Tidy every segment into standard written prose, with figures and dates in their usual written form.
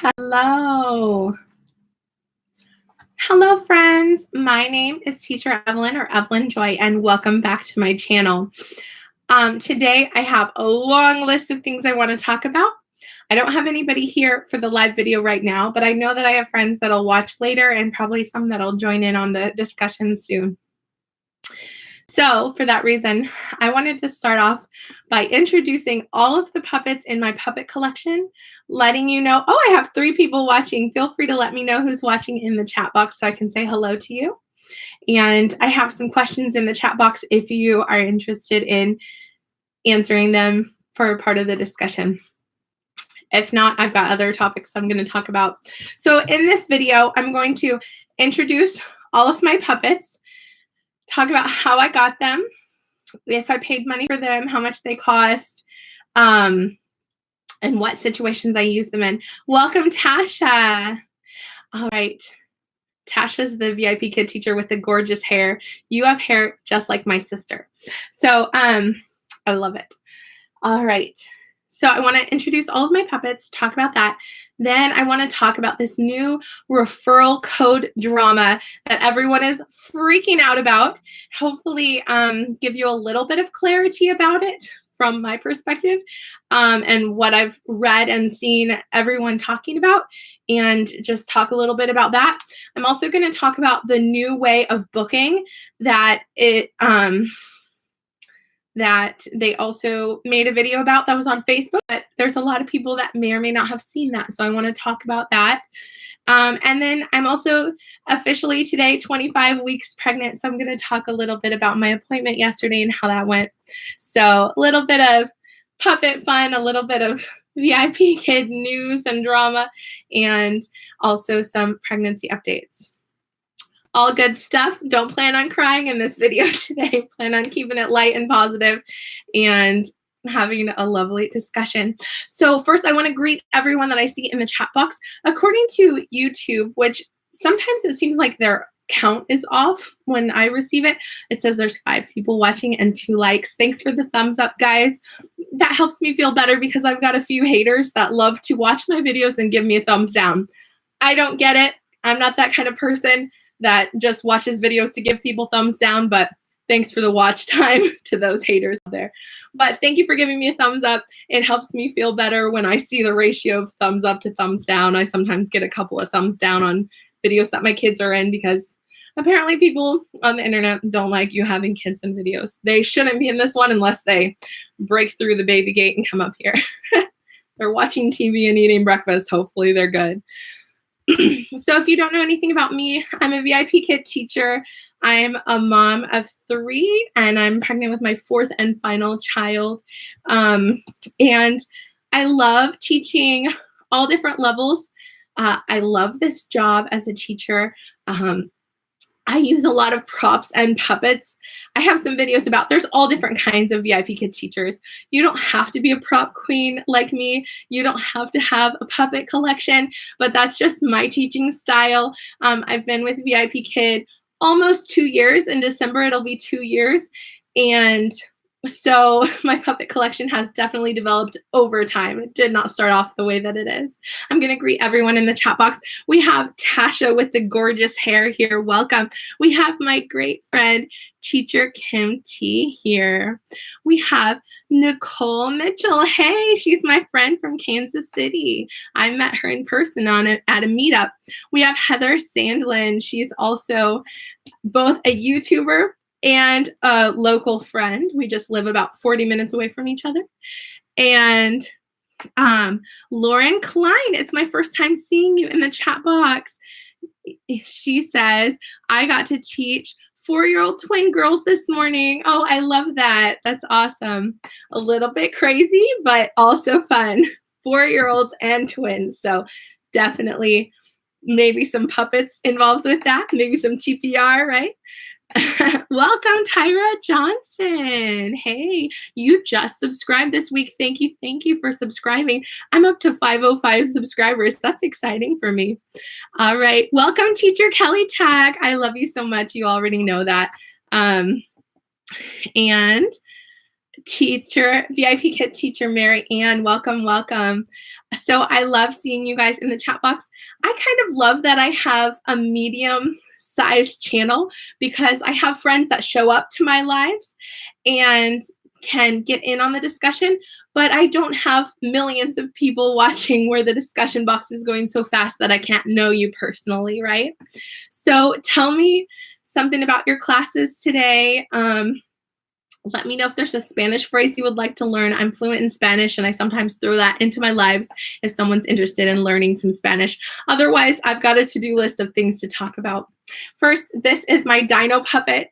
Hello. Hello, friends. My name is Teacher Evelyn or Evelyn Joy, and welcome back to my channel. Today, I have a long list of things I want to talk about. I don't have anybody here for the live video right now, but I know that I have friends that'll watch later and probably some that'll join in on the discussion soon. So for that reason, I wanted to start off by introducing all of the puppets in my puppet collection, letting you know, oh, I have 3 people watching. Feel free to let me know who's watching in the chat box so I can say hello to you. And I have some questions in the chat box if you are interested in answering them for part of the discussion. If not, I've got other topics I'm going to talk about. So in this video, I'm going to introduce all of my puppets, talk about how I got them, if I paid money for them, how much they cost, and what situations I use them in. Welcome, Tasha. All right. Tasha's the VIP kid teacher with the gorgeous hair. You have hair just like my sister. So I love it. All right. So I want to introduce all of my puppets, talk about that. Then I want to talk about this new referral code drama that everyone is freaking out about. Hopefully give you a little bit of clarity about it from my perspective and what I've read and seen everyone talking about, and just talk a little bit about that. I'm also going to talk about the new way of booking that that they also made a video about that was on Facebook, but there's a lot of people that may or may not have seen that. So I want to talk about that. And then I'm also officially today 25 weeks pregnant. So I'm going to talk a little bit about my appointment yesterday and how that went. So a little bit of puppet fun, a little bit of VIP kid news and drama, and also some pregnancy updates. All good stuff. Don't plan on crying in this video today. Plan on keeping it light and positive and having a lovely discussion. So first, I want to greet everyone that I see in the chat box. According to YouTube, which sometimes it seems like their count is off when I receive it, it says there's 5 people watching and 2 likes. Thanks for the thumbs up, guys. That helps me feel better because I've got a few haters that love to watch my videos and give me a thumbs down. I don't get it. I'm not that kind of person that just watches videos to give people thumbs down, but thanks for the watch time to those haters out there. But thank you for giving me a thumbs up. It helps me feel better when I see the ratio of thumbs up to thumbs down. I sometimes get a couple of thumbs down on videos that my kids are in because apparently people on the internet don't like you having kids in videos. They shouldn't be in this one unless they break through the baby gate and come up here. They're watching TV and eating breakfast. Hopefully they're good. So if you don't know anything about me, I'm a VIP kid teacher. I'm a mom of 3, and I'm pregnant with my 4th and final child. And I love teaching all different levels. I love this job as a teacher. I use a lot of props and puppets. I have some videos about, there's all different kinds of VIP kid teachers. You don't have to be a prop queen like me. You don't have to have a puppet collection, but that's just my teaching style. I've been with VIP Kid almost 2 years. In December, it'll be 2 years. And so my puppet collection has definitely developed over time. It did not start off the way that it is. I'm going to greet everyone in the chat box. We have Tasha with the gorgeous hair here. Welcome. We have my great friend, Teacher Kim T here. We have Nicole Mitchell. Hey, she's my friend from Kansas City. I met her in person at a meetup. We have Heather Sandlin. She's also both a YouTuber and a local friend. We just live about 40 minutes away from each other. And Lauren Klein, it's my first time seeing you in the chat box. She says, I got to teach 4-year-old twin girls this morning. Oh, I love that. That's awesome. A little bit crazy, but also fun. 4-year-olds and twins. So definitely maybe some puppets involved with that. Maybe some TPR, right? Welcome, Tyra Johnson. Hey, you just subscribed this week. Thank you for subscribing. I'm up to 505 subscribers. That's exciting for me. All right, welcome, Teacher Kelly Tag. I love you so much. You already know that. And teacher, VIP Kid teacher Mary Ann. Welcome, welcome. So I love seeing you guys in the chat box. I kind of love that I have a medium-sized channel because I have friends that show up to my lives and can get in on the discussion, but I don't have millions of people watching where the discussion box is going so fast that I can't know you personally, right? So tell me something about your classes today. Let me know if there's a Spanish phrase you would like to learn. I'm fluent in Spanish, and I sometimes throw that into my lives if someone's interested in learning some Spanish. Otherwise, I've got a to-do list of things to talk about. First, this is my dino puppet.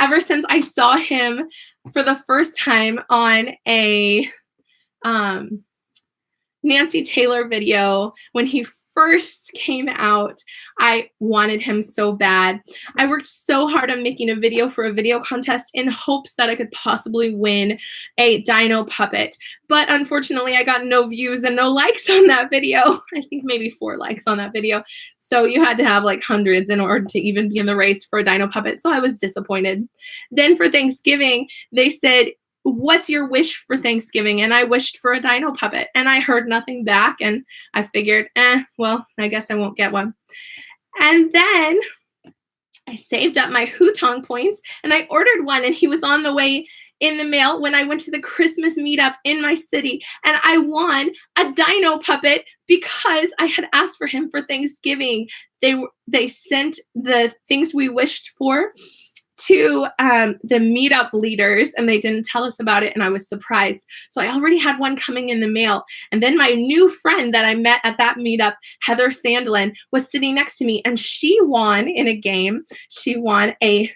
Ever since I saw him for the first time on a Nancy Taylor video when he first came out, I wanted him so bad. I worked so hard on making a video for a video contest in hopes that I could possibly win a dino puppet. But unfortunately, I got no views and no likes on that video. I think maybe 4 likes on that video. So you had to have like hundreds in order to even be in the race for a dino puppet. So I was disappointed. Then for Thanksgiving, they said, what's your wish for Thanksgiving? And I wished for a dino puppet, and I heard nothing back, and I figured, well, I guess I won't get one. And then I saved up my Hutong points, and I ordered one, and he was on the way in the mail when I went to the Christmas meetup in my city, and I won a dino puppet because I had asked for him for Thanksgiving. They sent the things we wished for to the meetup leaders, and they didn't tell us about it, and I was surprised. So I already had one coming in the mail. And then my new friend that I met at that meetup, Heather Sandlin, was sitting next to me, and she won in a game. She won a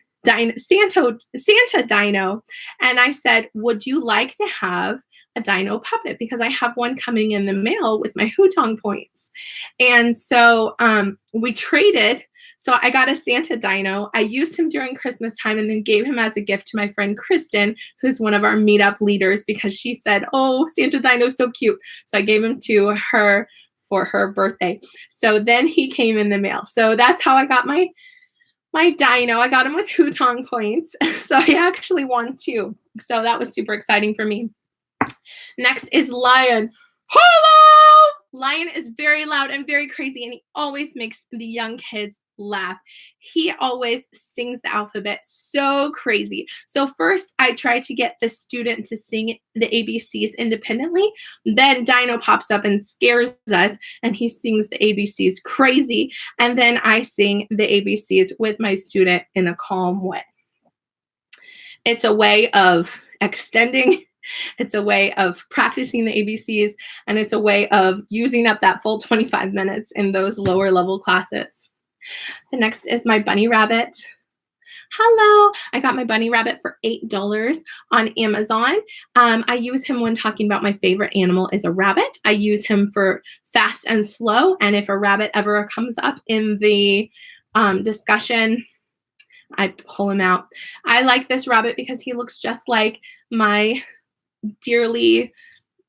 Santa dino. And I said, would you like to have a dino puppet? Because I have one coming in the mail with my Hutong points. And so we traded. So I got a Santa dino. I used him during Christmas time and then gave him as a gift to my friend Kristen, who's one of our meetup leaders, because she said, oh, Santa dino's so cute. So I gave him to her for her birthday. So then he came in the mail. So that's how I got my dino. I got him with Hutong points. So I actually won 2. So that was super exciting for me. Next is Lion. Hello! Lion is very loud and very crazy, and he always makes the young kids laugh. He always sings the alphabet so crazy. So first I try to get the student to sing the ABCs independently. Then Dino pops up and scares us, and he sings the ABCs crazy. And then I sing the ABCs with my student in a calm way. It's a way of extending. It's a way of practicing the ABCs, and it's a way of using up that full 25 minutes in those lower level classes. The next is my bunny rabbit. Hello, I got my bunny rabbit for $8 on Amazon. I use him when talking about my favorite animal is a rabbit. I use him for fast and slow, and if a rabbit ever comes up in the discussion, I pull him out. I like this rabbit because he looks just like my dearly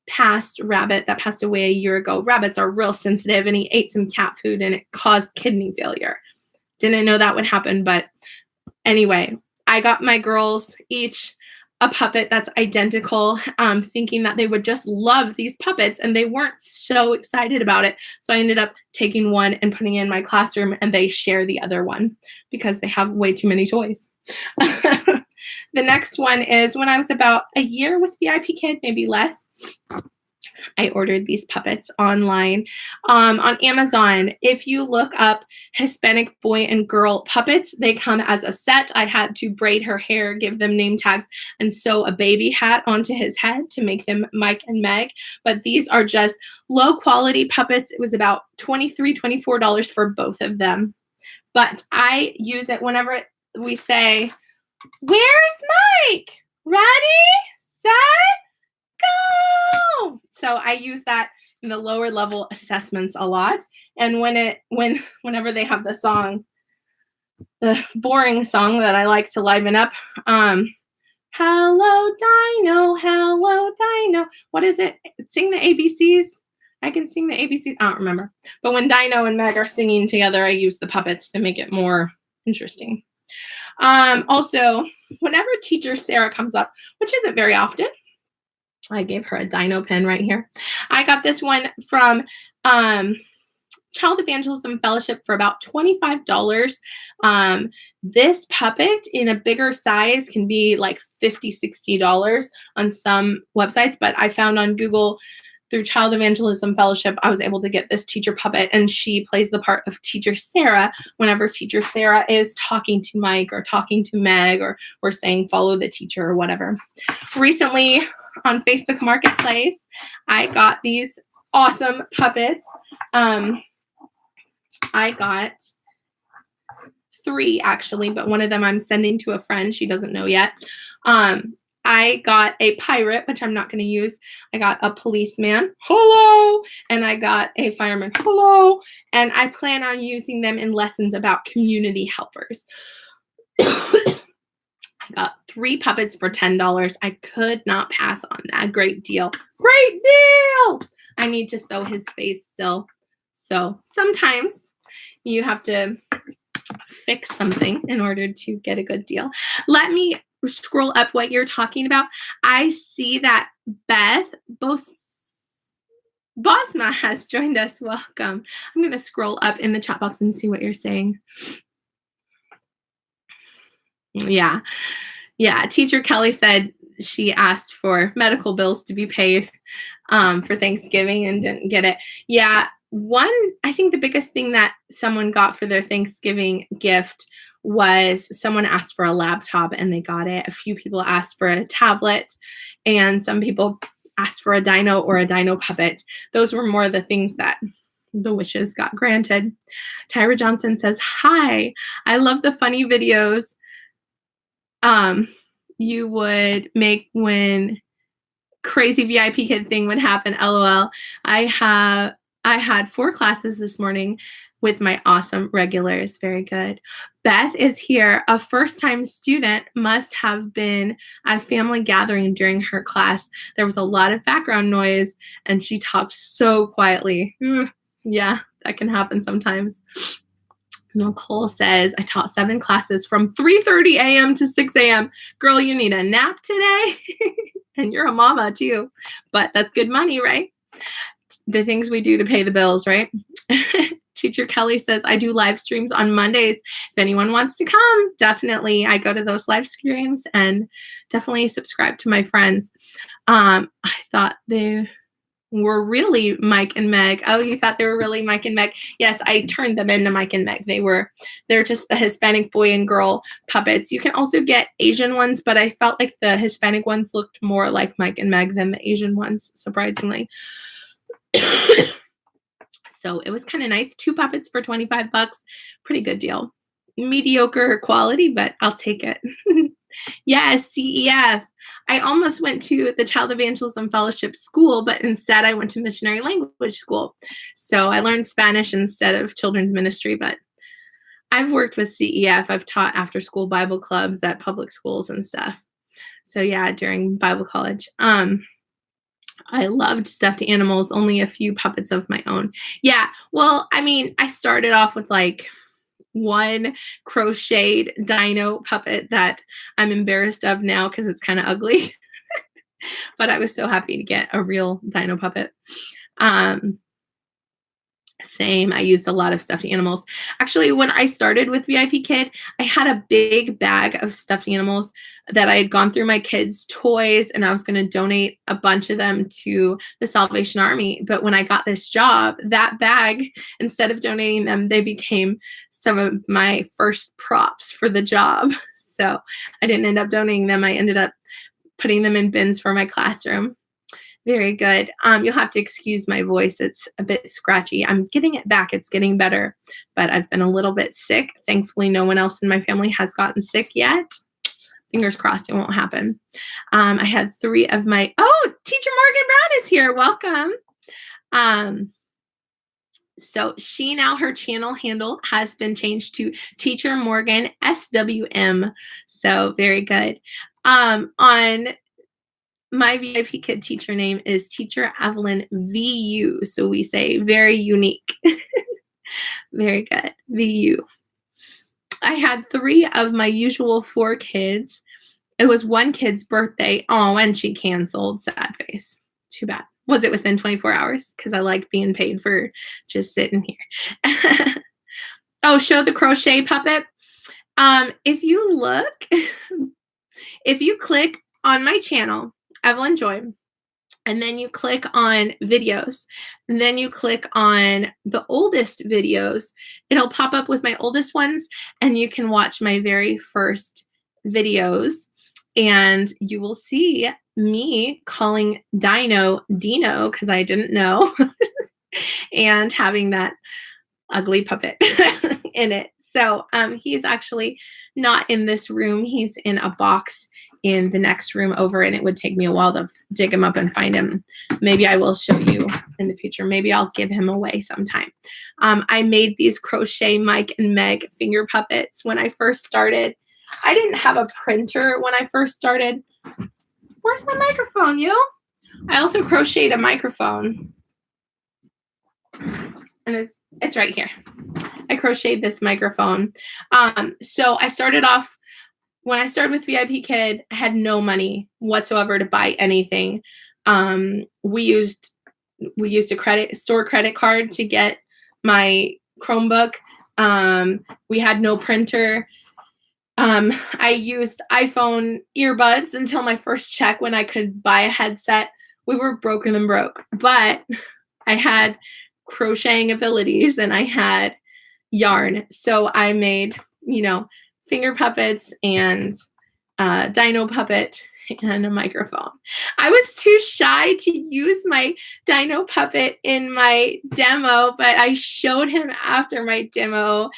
passed rabbit that passed away a year ago. Rabbits are real sensitive, and he ate some cat food and it caused kidney failure. Didn't know that would happen, but anyway, I got my girls each a puppet that's identical, thinking that they would just love these puppets, and they weren't so excited about it. So I ended up taking one and putting it in my classroom, and they share the other one because they have way too many toys. The next one is when I was about a year with VIPKid, maybe less, I ordered these puppets online on Amazon. If you look up Hispanic boy and girl puppets, they come as a set. I had to braid her hair, give them name tags, and sew a baby hat onto his head to make them Mike and Meg. But these are just low quality puppets. It was about $23, $24 for both of them. But I use it whenever we say, "Where's Mike? Ready, set, go!" So I use that in the lower level assessments a lot. And whenever they have the song, the boring song that I like to liven up, hello Dino, hello Dino. What is it? Sing the ABCs. I can sing the ABCs. I don't remember. But when Dino and Meg are singing together, I use the puppets to make it more interesting. Also, whenever teacher Sarah comes up, which isn't very often, I gave her a dino pen right here. I got this one from Child Evangelism Fellowship for about $25. This puppet in a bigger size can be like $50, $60 on some websites, but I found on Google through Child Evangelism Fellowship, I was able to get this teacher puppet, and she plays the part of Teacher Sarah whenever Teacher Sarah is talking to Mike or talking to Meg, or we're saying follow the teacher or whatever. Recently on Facebook Marketplace, I got these awesome puppets. I got 3 actually, but one of them I'm sending to a friend. She doesn't know yet. I got a pirate, which I'm not going to use. I got a policeman, hello, and I got a fireman, hello, and I plan on using them in lessons about community helpers. I got 3 puppets for $10. I could not pass on that. Great deal. Great deal. I need to sew his face still. So sometimes you have to fix something in order to get a good deal. Let me scroll up what you're talking about. I see that Beth Bosma has joined us. Welcome. I'm going to scroll up in the chat box and see what you're saying. Yeah. Teacher Kelly said she asked for medical bills to be paid for Thanksgiving and didn't get it. Yeah. I think the biggest thing that someone got for their Thanksgiving gift was someone asked for a laptop and they got it. A few people asked for a tablet, and some people asked for a dino or a dino puppet. Those were more the things that the wishes got granted. Tyra Johnson says, hi, I love the funny videos you would make when crazy VIP kid thing would happen. LOL. I had 4 classes this morning with my awesome regulars. Very good. Beth is here. A first-time student must have been at a family gathering during her class. There was a lot of background noise, and she talked so quietly. Yeah, that can happen sometimes. Nicole says, I taught 7 classes from 3:30 a.m. to 6 a.m. Girl, you need a nap today? And you're a mama too. But that's good money, right? The things we do to pay the bills, right? Teacher Kelly says, I do live streams on Mondays. If anyone wants to come, definitely. I go to those live streams and definitely subscribe to my friends. I thought they were really Mike and Meg. Oh, you thought they were really Mike and Meg? Yes, I turned them into Mike and Meg. They're just the Hispanic boy and girl puppets. You can also get Asian ones, but I felt like the Hispanic ones looked more like Mike and Meg than the Asian ones, surprisingly. So it was kind of nice. 2 puppets for $25. Pretty good deal. Mediocre quality, but I'll take it. Yes, CEF. I almost went to the Child Evangelism Fellowship school, but instead I went to missionary language school. So I learned Spanish instead of children's ministry, but I've worked with CEF. I've taught after school Bible clubs at public schools and stuff. So yeah, during Bible college. I loved stuffed animals, only a few puppets of my own. Yeah, well, I mean, I started off with like 1 crocheted dino puppet that I'm embarrassed of now because it's kind of ugly. But I was so happy to get a real dino puppet. Same. I used a lot of stuffed animals. Actually, when I started with VIPKID, I had a big bag of stuffed animals that I had gone through my kids' toys, and I was going to donate a bunch of them to the Salvation Army. But when I got this job, that bag, instead of donating them, they became some of my first props for the job. So I didn't end up donating them. I ended up putting them in bins for my classroom. Very good. You'll have to excuse my voice. It's a bit scratchy. I'm getting it back. It's getting better, but I've been a little bit sick. Thankfully, no one else in my family has gotten sick yet. Fingers crossed it won't happen. I had 3 of my, Teacher Morgan Brown is here. Welcome. So her channel handle has been changed to Teacher Morgan SWM. So very good. On my VIPKID teacher name is Teacher Evelyn VU. So we say very unique. Very good. VU. I had 3 of my usual 4 kids It was one kid's birthday. Oh, and she canceled. Sad face. Too bad. Was it within 24 hours? Because I like being paid for just sitting here. Oh, show the crochet puppet. If you look, if you click on my channel, Evelyn Joy, and then you click on videos, and then you click on the oldest videos, it'll pop up with my oldest ones, and you can watch my very first videos, and you will see me calling Dino, because I didn't know, and having that ugly puppet in it. So he's actually not in this room. He's in a box in the next room over, and it would take me a while to dig him up and find him. Maybe I will show you in the future. Maybe I'll give him away sometime. I made these crochet Mike and Meg finger puppets when I first started. I didn't have a printer when I first started. Where's my microphone, you? I also crocheted a microphone. And it's right here. I crocheted this microphone. So I started off, when I started with VIPKID, I had no money whatsoever to buy anything. We used a store credit card to get my Chromebook. We had no printer. I used iPhone earbuds until my first check when I could buy a headset. We were broken and broke, but I had crocheting abilities and I had yarn. So I made, finger puppets and dino puppet and a microphone. I was too shy to use my dino puppet in my demo, but I showed him after my demo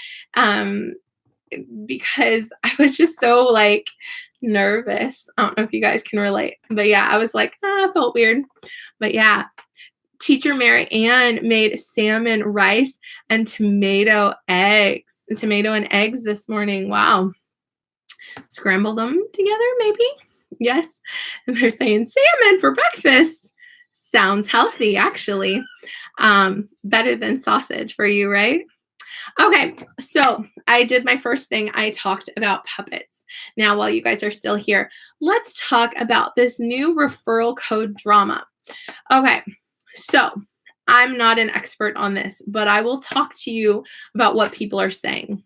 because I was just so nervous. I don't know if you guys can relate, but yeah, I was like, I felt weird. But yeah, Teacher Mary Ann made salmon, rice, and tomato and eggs this morning. Wow. Scrambled them together, maybe? Yes. And they're saying salmon for breakfast. Sounds healthy, actually. Better than sausage for you, right? Okay, so I did my first thing. I talked about puppets. Now, while you guys are still here, let's talk about this new referral code drama. Okay, so I'm not an expert on this, but I will talk to you about what people are saying.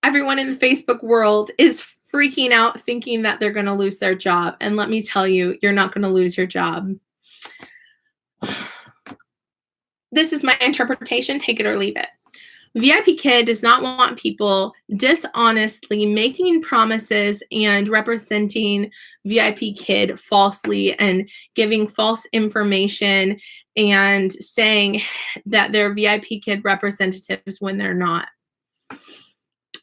Everyone in the Facebook world is freaking out thinking that they're going to lose their job. And let me tell you, you're not going to lose your job. This is my interpretation. Take it or leave it. VIPKID does not want people dishonestly making promises and representing VIPKID falsely and giving false information and saying that they're VIPKID representatives when they're not.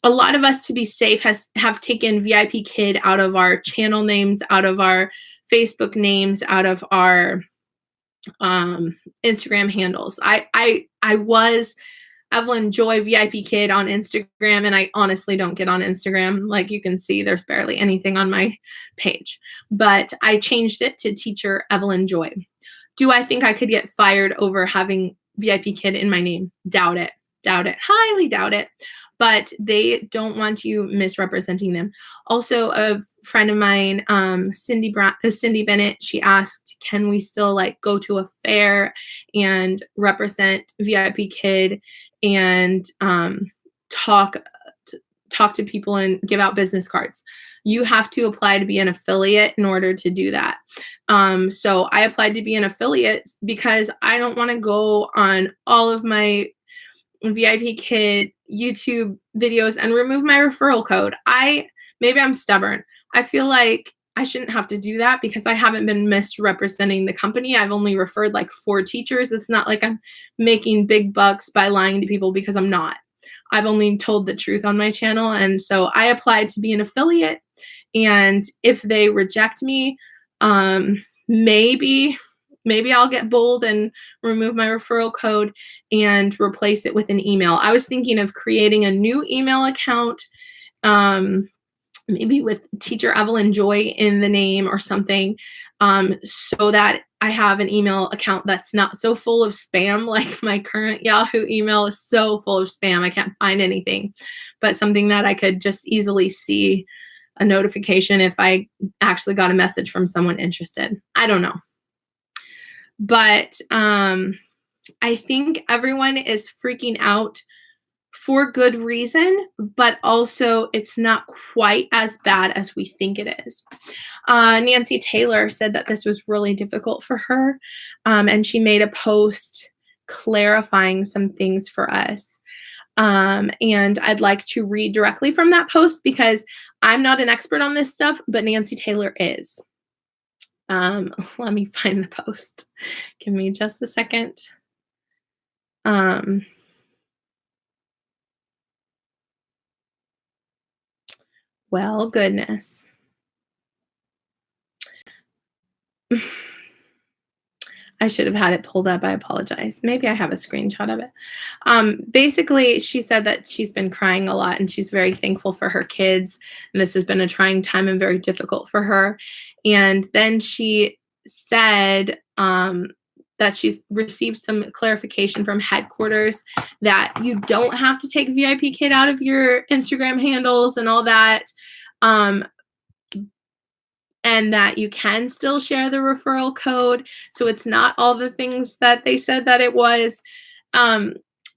A lot of us, to be safe, have taken VIPKID out of our channel names, out of our Facebook names, out of our Instagram handles. I was Evelyn Joy VIPKID on Instagram, and I honestly don't get on Instagram. Like you can see, there's barely anything on my page. But I changed it to Teacher Evelyn Joy. Do I think I could get fired over having VIPKID in my name? Doubt it. Doubt it. Highly doubt it. But they don't want you misrepresenting them. Also, a friend of mine, Cindy Bennett, she asked, can we still go to a fair and represent VIPKID and talk to people and give out business cards? You have to apply to be an affiliate in order to do that. So I applied to be an affiliate because I don't want to go on all of my VIPKID YouTube videos and remove my referral code. Maybe I'm stubborn. I feel like I shouldn't have to do that because I haven't been misrepresenting the company. I've only referred 4 teachers. It's not like I'm making big bucks by lying to people, because I'm not. I've only told the truth on my channel. And so I applied to be an affiliate. And if they reject me, maybe I'll get bold and remove my referral code and replace it with an email. I was thinking of creating a new email account, maybe with Teacher Evelyn Joy in the name or something, so that I have an email account that's not so full of spam. Like my current Yahoo email is so full of spam, I can't find anything, but something that I could just easily see a notification if I actually got a message from someone interested. I don't know. But I think everyone is freaking out for good reason, but also it's not quite as bad as we think it is. Nancy Taylor said that this was really difficult for her, and she made a post clarifying some things for us. And I'd like to read directly from that post because I'm not an expert on this stuff, but Nancy Taylor is. Let me find the post. Give me just a second. Well, goodness. I should have had it pulled up. I apologize. Maybe I have a screenshot of it. Basically, she said that she's been crying a lot and she's very thankful for her kids. And this has been a trying time and very difficult for her. And then she said that she's received some clarification from headquarters that you don't have to take VIPKid out of your Instagram handles and all that. And that you can still share the referral code. So it's not all the things that they said that it was.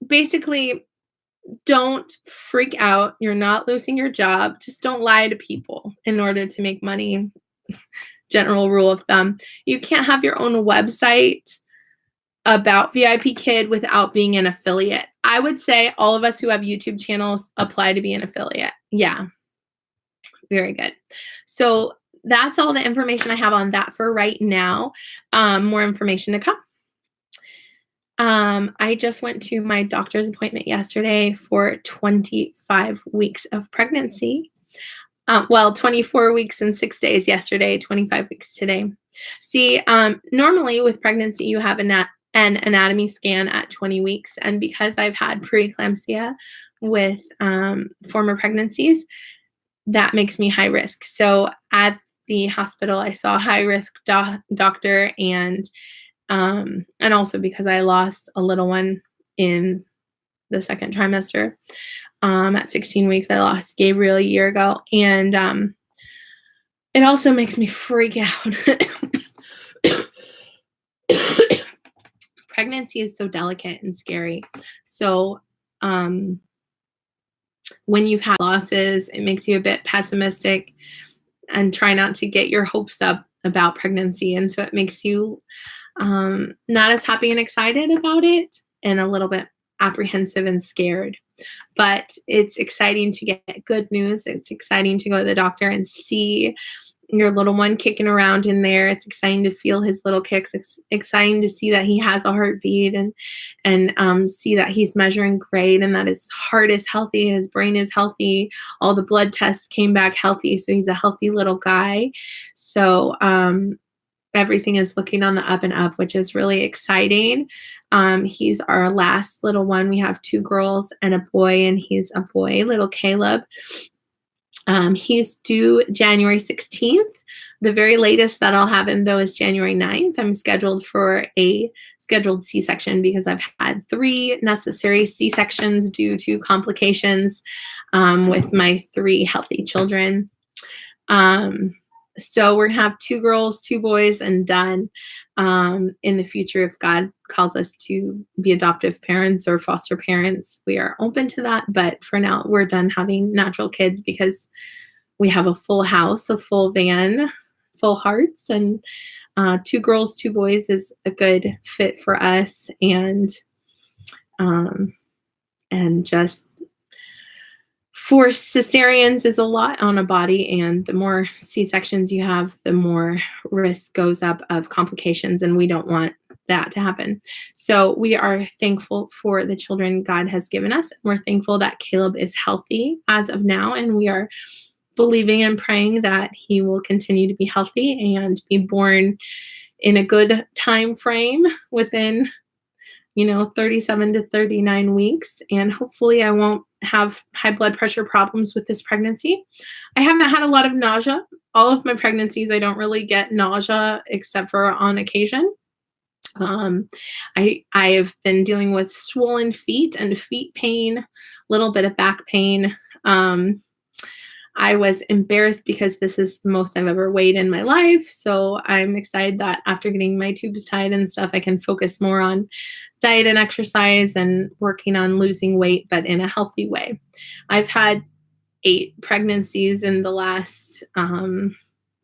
Basically, don't freak out. You're not losing your job. Just don't lie to people in order to make money. General rule of thumb. You can't have your own website about VIPKid without being an affiliate. I would say all of us who have YouTube channels apply to be an affiliate. Yeah. Very good. So that's all the information I have on that for right now. More information to come. I just went to my doctor's appointment yesterday for 25 weeks of pregnancy. Well, 24 weeks and 6 days yesterday, 25 weeks today. See, normally with pregnancy, you have an anatomy scan at 20 weeks. And because I've had preeclampsia with former pregnancies, that makes me high risk. So at the hospital, I saw a high risk doctor, and also because I lost a little one in the second trimester. At 16 weeks, I lost Gabriel a year ago, and it also makes me freak out. Pregnancy is so delicate and scary. So when you've had losses, it makes you a bit pessimistic and try not to get your hopes up about pregnancy. And so it makes you not as happy and excited about it, and a little bit apprehensive and scared. But it's exciting to get good news. It's exciting to go to the doctor and see your little one kicking around in there. It's exciting to feel his little kicks. It's exciting to see that he has a heartbeat, and see that he's measuring great, and that his heart is healthy, his brain is healthy, all the blood tests came back healthy, so he's a healthy little guy. So everything is looking on the up and up, which is really exciting. He's our last little one. We have 2 girls and a boy, and he's a boy, little Caleb. He's due January 16th. The very latest that I'll have him, though, is January 9th. I'm scheduled for a scheduled C-section because I've had 3 necessary C-sections due to complications with my 3 healthy children. So we're going to have 2 girls, 2 boys, and done. In the future, if God calls us to be adoptive parents or foster parents, we are open to that. But for now, we're done having natural kids because we have a full house, a full van, full hearts, and 2 girls, 2 boys is a good fit for us. And just for cesareans is a lot on a body, and the more C-sections you have, the more risk goes up of complications, and we don't want that to happen. So we are thankful for the children God has given us. We're thankful that Caleb is healthy as of now, and we are believing and praying that he will continue to be healthy and be born in a good time frame within 37 to 39 weeks. And hopefully I won't have high blood pressure problems with this pregnancy. I haven't had a lot of nausea. All of my pregnancies, I don't really get nausea except for on occasion. I have been dealing with swollen feet and feet pain, a little bit of back pain. I was embarrassed because this is the most I've ever weighed in my life. So I'm excited that after getting my tubes tied and stuff, I can focus more on diet and exercise and working on losing weight, but in a healthy way. I've had 8 pregnancies in the last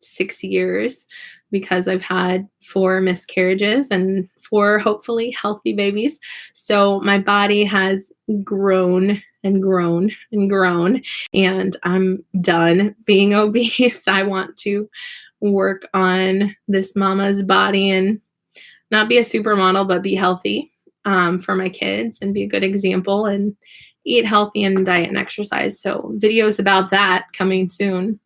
6 years because I've had 4 miscarriages and 4 hopefully healthy babies. So my body has grown and grown and grown, and I'm done being obese. I want to work on this mama's body and not be a supermodel, but be healthy for my kids and be a good example and eat healthy and diet and exercise. So videos about that coming soon.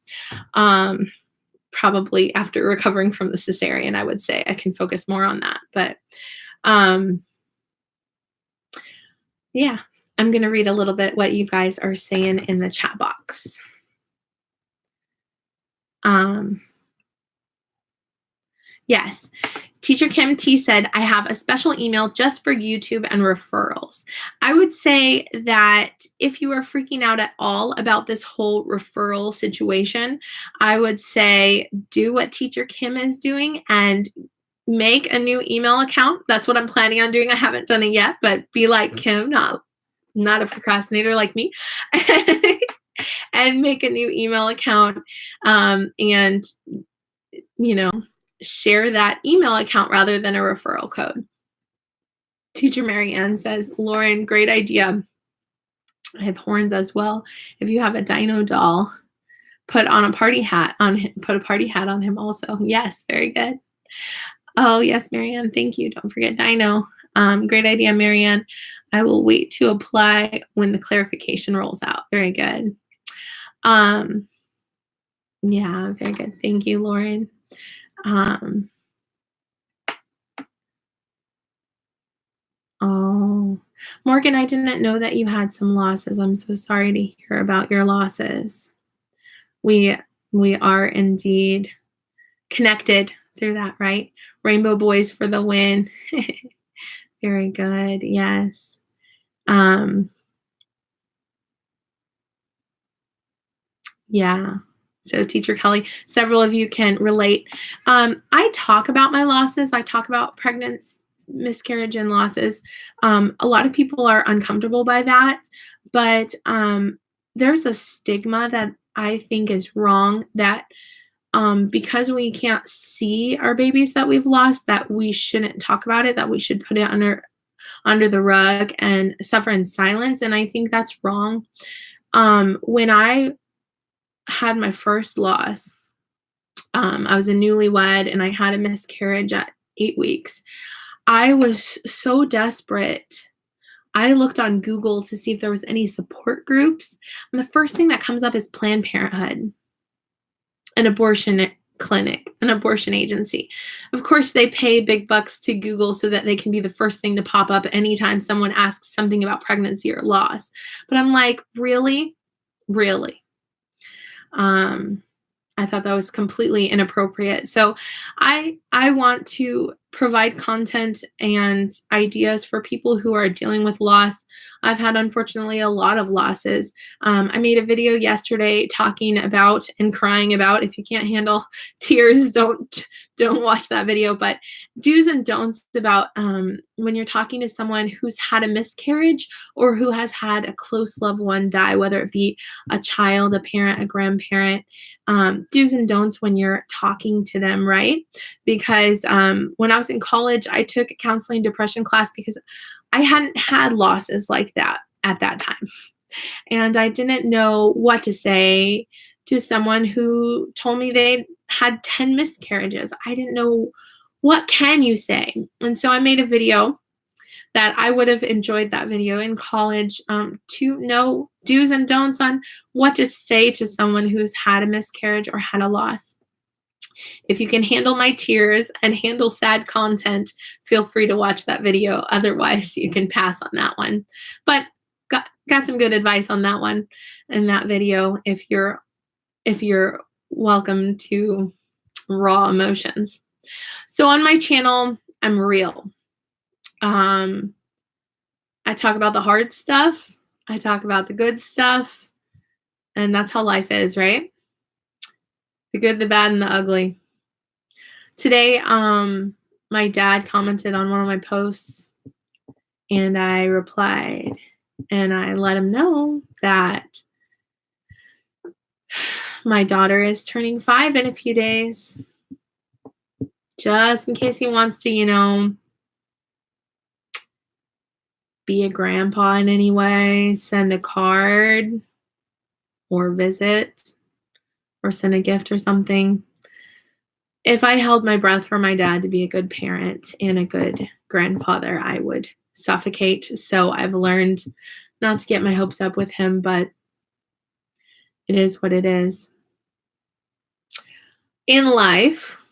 Probably after recovering from the cesarean, I would say I can focus more on that. But yeah, I'm going to read a little bit what you guys are saying in the chat box. Yes. Teacher Kim T said, I have a special email just for YouTube and referrals. I would say that if you are freaking out at all about this whole referral situation, I would say do what Teacher Kim is doing and make a new email account. That's what I'm planning on doing. I haven't done it yet, but be like Kim, not a procrastinator like me. And make a new email account and, you know, share that email account rather than a referral code. Teacher Mary Ann says, Lauren, great idea. I have horns as well. If you have a dino doll, put a party hat on him also. Yes, very good. Oh, yes, Marianne, thank you. Don't forget dino. Great idea, Marianne. I will wait to apply when the clarification rolls out. Very good. Yeah, very good. Thank you, Lauren. Oh, Morgan, I didn't know that you had some losses. I'm so sorry to hear about your losses. We are indeed connected through that, right? Rainbow Boys for the win. Very good. Yes. Yeah. So Teacher Kelly, several of you can relate. I talk about my losses. I talk about pregnancy, miscarriage, and losses. A lot of people are uncomfortable by that, but there's a stigma that I think is wrong that because we can't see our babies that we've lost, that we shouldn't talk about it, that we should put it under the rug and suffer in silence. And I think that's wrong. When I had my first loss, I was a newlywed and I had a miscarriage at 8 weeks. I was so desperate. I looked on Google to see if there was any support groups. And the first thing that comes up is Planned Parenthood, an abortion clinic, an abortion agency. Of course, they pay big bucks to Google so that they can be the first thing to pop up anytime someone asks something about pregnancy or loss. But I'm like, really? Really? I thought that was completely inappropriate. So I want to provide content and ideas for people who are dealing with loss. I've had, unfortunately, a lot of losses. I made a video yesterday talking about and crying about, if you can't handle tears, don't watch that video, but do's and don'ts about when you're talking to someone who's had a miscarriage or who has had a close loved one die, whether it be a child, a parent, a grandparent, do's and don'ts when you're talking to them, right? Because when I was in college, I took a counseling depression class because I hadn't had losses like that at that time. And I didn't know what to say to someone who told me they had 10 miscarriages. I didn't know, what can you say? And so I made a video that I would have enjoyed that video in college to know do's and don'ts on what to say to someone who's had a miscarriage or had a loss. If you can handle my tears and handle sad content, feel free to watch that video. Otherwise, you can pass on that one. But got some good advice on that one in that video if you're welcome to raw emotions. So on my channel, I'm real. I talk about the hard stuff. I talk about the good stuff. And that's how life is, right? The good, the bad, and the ugly. Today, my dad commented on one of my posts, and I replied, and I let him know that my daughter is turning 5 in a few days. Just in case he wants to, be a grandpa in any way, send a card or visit or send a gift or something. If I held my breath for my dad to be a good parent and a good grandfather, I would suffocate. So I've learned not to get my hopes up with him, but it is what it is. In life,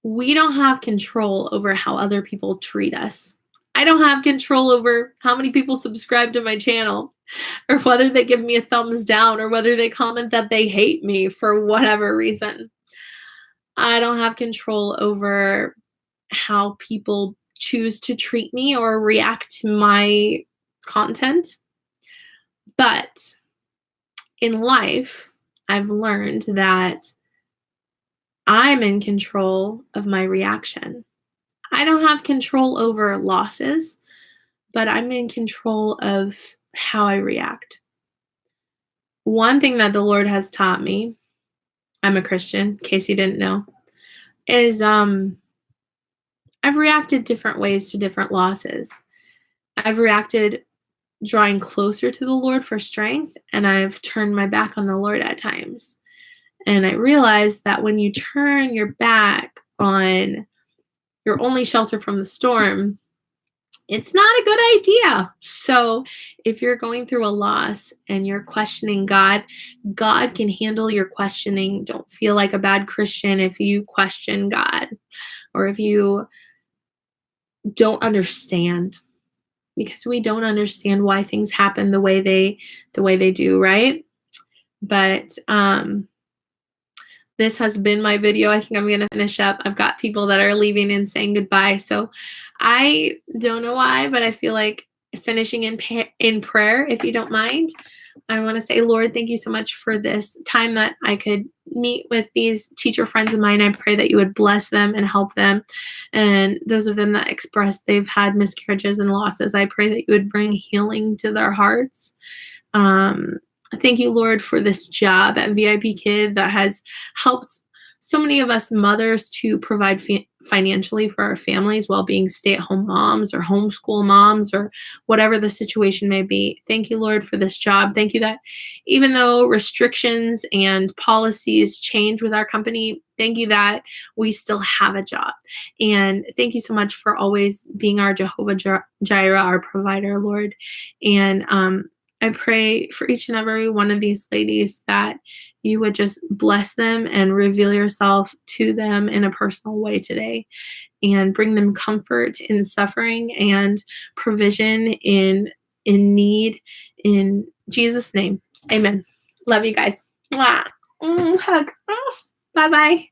we don't have control over how other people treat us. I don't have control over how many people subscribe to my channel, or whether they give me a thumbs down, or whether they comment that they hate me for whatever reason. I don't have control over how people choose to treat me or react to my content. But in life, I've learned that I'm in control of my reaction. I don't have control over losses, but I'm in control of how I react. One thing that the Lord has taught me, I'm a Christian, in case you didn't know, is I've reacted different ways to different losses. I've reacted drawing closer to the Lord for strength, and I've turned my back on the Lord at times. And I realized that when you turn your back on your only shelter from the storm, it's not a good idea. So if you're going through a loss and you're questioning God, God can handle your questioning. Don't feel like a bad Christian if you question God or if you don't understand, because we don't understand why things happen the way they do, right? But this has been my video. I think I'm going to finish up. I've got people that are leaving and saying goodbye. So I don't know why, but I feel like finishing in prayer, if you don't mind. I want to say, Lord, thank you so much for this time that I could meet with these teacher friends of mine. I pray that you would bless them and help them. And those of them that express they've had miscarriages and losses, I pray that you would bring healing to their hearts. Thank you, Lord, for this job at VIPKID that has helped so many of us mothers to provide financially for our families while being stay-at-home moms or homeschool moms or whatever the situation may be. Thank you, Lord, for this job. Thank you that even though restrictions and policies change with our company, thank you that we still have a job. And thank you so much for always being our Jehovah Jireh, our provider, Lord. And I pray for each and every one of these ladies that you would just bless them and reveal yourself to them in a personal way today and bring them comfort in suffering and provision in need. In Jesus' name, amen. Love you guys. Mwah. Hug. Bye-bye.